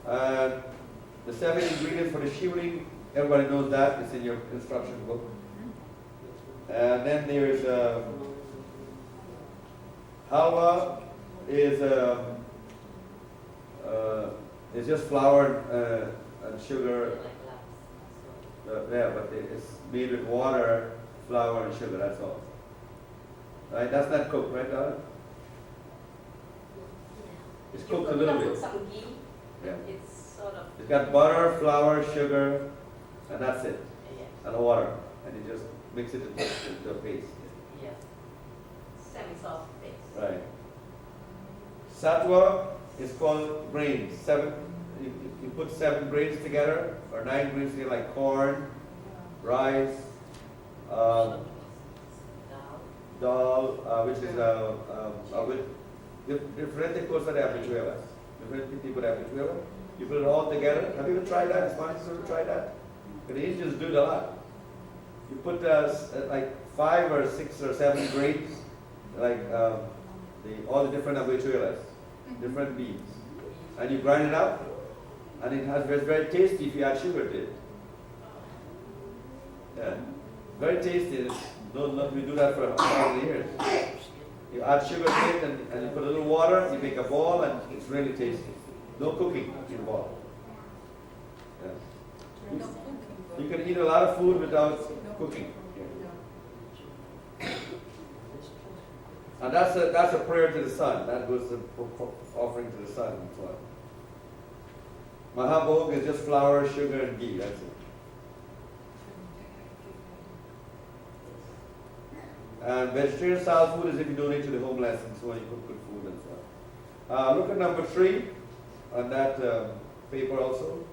And the 7 ingredients for the shivling, everybody knows that, it's in your instruction book. And then there is halwa is just flour and sugar. Yeah, but it's made with water, flour, and sugar. That's all. Right? That's not cooked, right, darling? It's cooked a little bit. Yeah. It's sort of. It's got butter, flour, sugar, and that's it. Yeah. And water, and you just mix it into a paste. Yeah. Semi-soft paste. Right. Sattva is called grains. You put 7 grains together, or 9 grains together, like corn, rice, dal, which is different cosas de habichuelas. Different tipo de habichuela. You put it all together. Have you ever tried that? Spanish ever tried that? The Asians do it a lot. You put like 5 or 6 or 7 grains, like all the different habichuelas, different beans, and you grind it up, and it's very tasty if you add sugar to it. Yeah, very tasty. We do that for 1,000 years. You add sugar to it, and you put a little water. You make a ball, and it's really tasty. No cooking involved. Yeah. You can eat a lot of food without cooking. And that's a prayer to the sun. That was the offering to the sun and so on. Mahabhog is just flour, sugar, and ghee. That's it. And vegetarian style food is if you donate to the homeless and so on, you cook good food and so on. Look at number 3 on that paper also.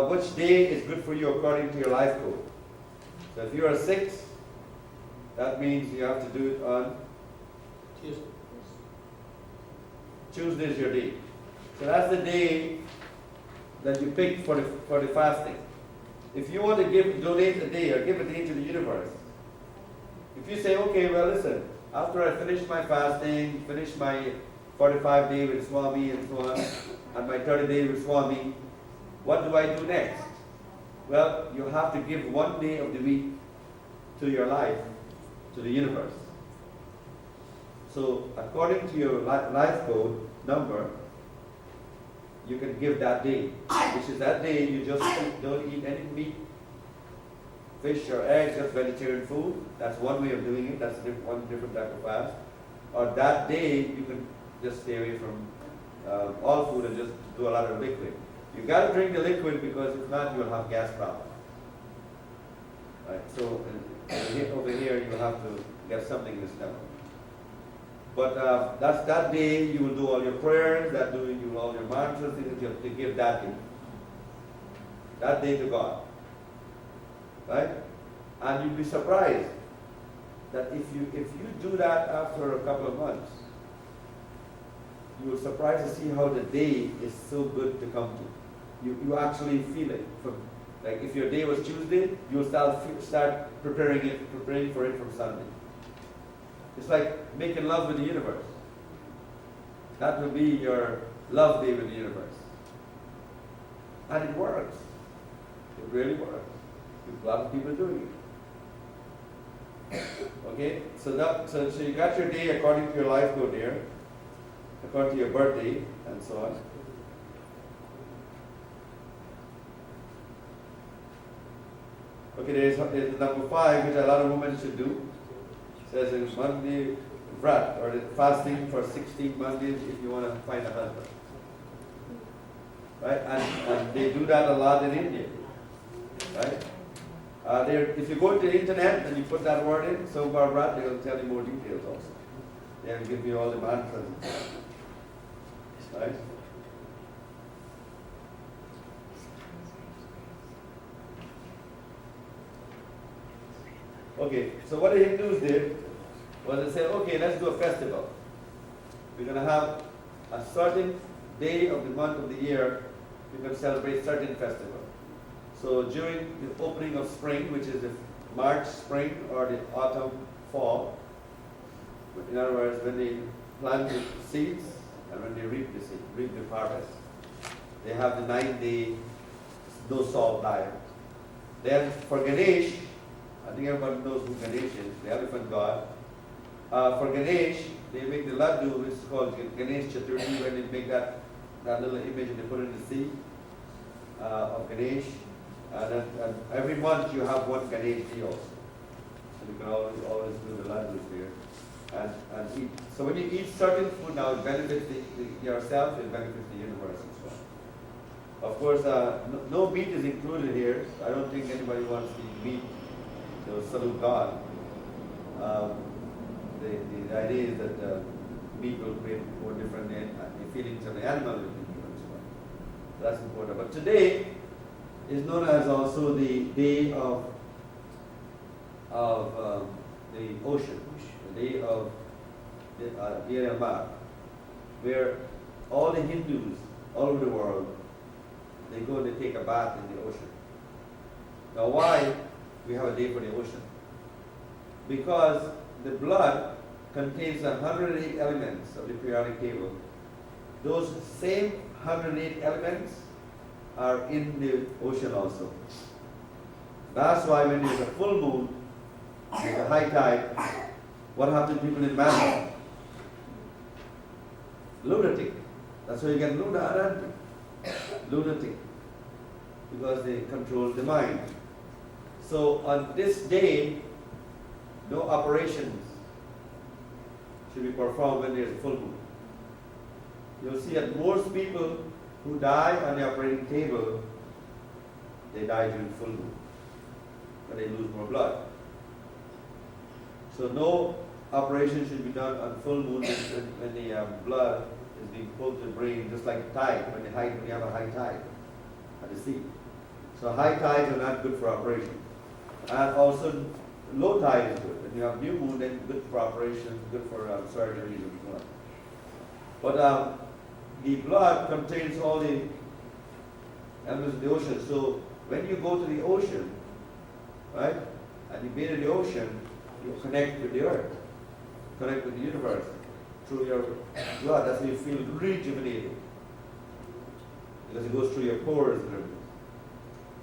Which day is good for you according to your life code? So if you are 6, that means you have to do it on Tuesday is your day. So that's the day that you pick for the fasting. If you want to donate a day or give a day to the universe, if you say, okay, well listen, after I finish my fasting, finish my 45 day with Swami and so on, and my 30 day with Swami, what do I do next? Well, you have to give 1 day of the week to your life, to the universe. So according to your life code number, you can give that day, which is that day you just don't eat any meat, fish or eggs, just vegetarian food. That's one way of doing it. That's one different type of fast. Or that day you can just stay away from all food and just do a lot of liquid. You got to drink the liquid because if not, you will have gas problems. Right. So over here you will have to get something in the stomach. But that's that day you will do all your prayers, that day you will all your mantras, you give that day to God. Right? And you'll be surprised that if you do that after a couple of months, you will surprised to see how the day is so good to come to. You actually feel it. Like if your day was Tuesday, you will start preparing for it from Sunday. It's like making love with the universe. That will be your love day with the universe. And it works. It really works. A lot of people are doing it. Okay? So you got your day according to your life code here, according to your birthday, and so on. Okay, there's number 5, which a lot of women should do. It says in Monday Vrat, or fasting for 16 Mondays if you want to find a husband. Right? And they do that a lot in India. Right? If you go to the internet and you put that word in, Sombar Vrat, they will tell you more details also. They will give you all the mantras. Right? Okay, so what the Hindus did was they said, okay, let's do a festival. We're going to have a certain day of the month of the year, we're going to celebrate certain festival. So during the opening of spring, which is the March spring or the autumn fall, in other words, when they plant the seeds and when they reap the harvest. They have the 9-day no salt diet. Then for Ganesh, I think everybody knows who Ganesh is, the elephant god. For Ganesh, they make the laddu, which is called Ganesh Chaturthi, when they make that little image and they put it in the sea of Ganesh. And every month you have one Ganesh day also. So you can always do the laddus there. And eat. So when you eat certain food now, it benefits yourself, it benefits the universe as well. Of course, no meat is included here. I don't think anybody wants to eat meat to salute God. The idea is that meat will create more different feelings of the animal will be given as well. So that's important. But today is known as also the day of the ocean, the day of the Dir el-Mar, where all the Hindus all over the world, they go and they take a bath in the ocean. Now why we have a day for the ocean? Because the blood contains 108 elements of the periodic table. Those same 108 elements are in the ocean also. That's why when there's a full moon, there's a high tide, what happens to people in Manhattan? Lunatic. That's why you get Luna and lunatic. Because they control the mind. So on this day, no operations should be performed when there's a full moon. You'll see that most people who die on the operating table, they die during full moon, when they lose more blood. So no operation should be done on full moon when the blood is being pulled to the brain, just like tide, when you have a high tide at the sea. So high tides are not good for operation. And also low tide is good. When you have new moon, then good for operation, good for surgery and so on. But the blood contains all the elements of the ocean. So when you go to the ocean, right, and you bathe in the ocean, you connect with the earth, connect with the universe through your blood. That's why you feel rejuvenated, because it goes through your pores and everything.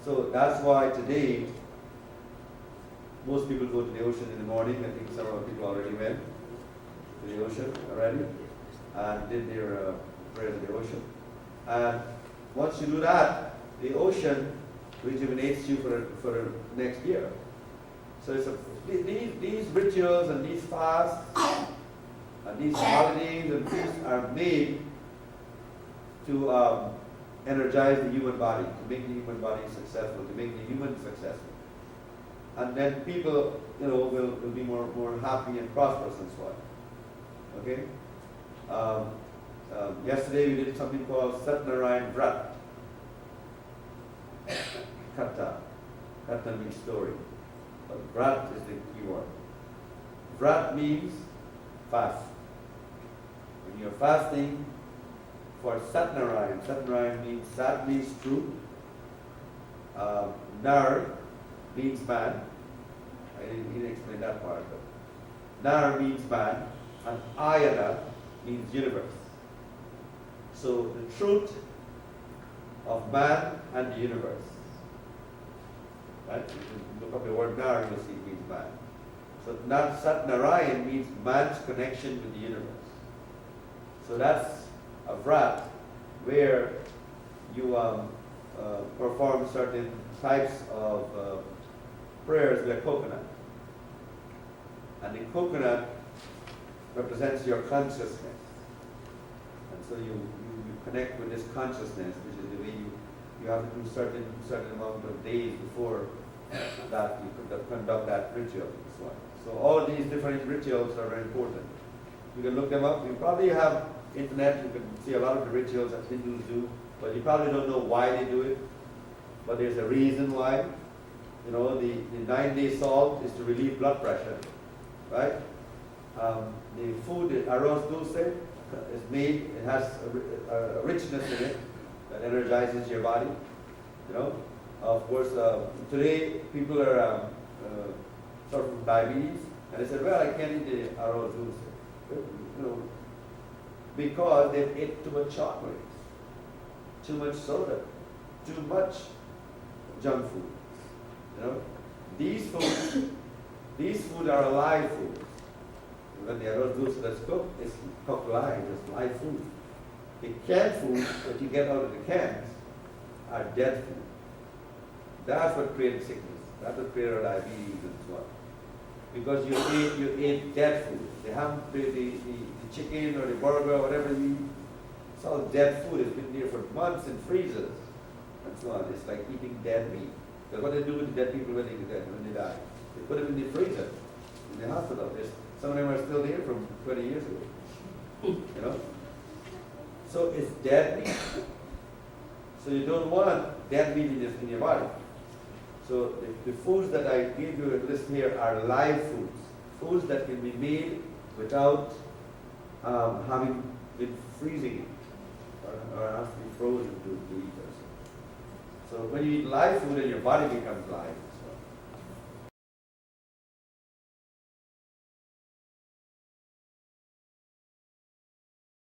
So that's why today most people go to the ocean in the morning. I think some of the people already went to the ocean already and did their prayers in the ocean. And once you do that, the ocean rejuvenates you for the next year. So these rituals and these fasts and these holidays and feasts are made to energize the human body, to make the human body successful, to make the human successful. And then people, will be more happy and prosperous and so on. Okay? Yesterday we did something called Satnarayan Vrat. Katha. Katha means story. But Vrat is the key word. Vrat means fast. When you're fasting for Satnarayan, Satnarayan means Sat means truth. Nar means man. I didn't explain that part, but Nar means man, and Ayana means universe. So the truth of man and the universe. Right? If you look up the word Nar, you'll see it means man. So Satnarayan means man's connection with the universe. So that's a vrat where you perform certain types of prayers with a coconut. And the coconut represents your consciousness. And so you connect with this consciousness, which is the way you have to do certain amount of days before that you conduct that ritual and so on. So all these different rituals are very important. You can look them up. You probably have internet, you can see a lot of the rituals that Hindus do, but you probably don't know why they do it. But there's a reason why. The 9-day salt is to relieve blood pressure, right? The food, the arroz dulce, is made, it has a richness in it that energizes your body. Of course, today people are suffering from diabetes, and they said, well, I can't eat the arroz dulce. Because they've ate too much chocolate. too much soda, too much junk food. You know, these food are alive food. When they are those that's cooked, it's cooked live, it's live food. The canned food that you get out of the cans are dead food. That's what creates sickness. That's what creates diabetes and so on. Because you ate dead food. The chicken or the burger or whatever you eat, it's all dead food. It's been there for months in freezers and so on. It's like eating dead meat. Because what they do with the dead people when they die, they put them in the freezer in the hospital. Some of them are still there from 20 years ago. You know? So it's dead meat. So you don't want dead meat in your body. So the foods that I gave you a list here are live foods. Foods that can be made without having been freezing it or have to be frozen to eat. So when you eat live food, then your body becomes live.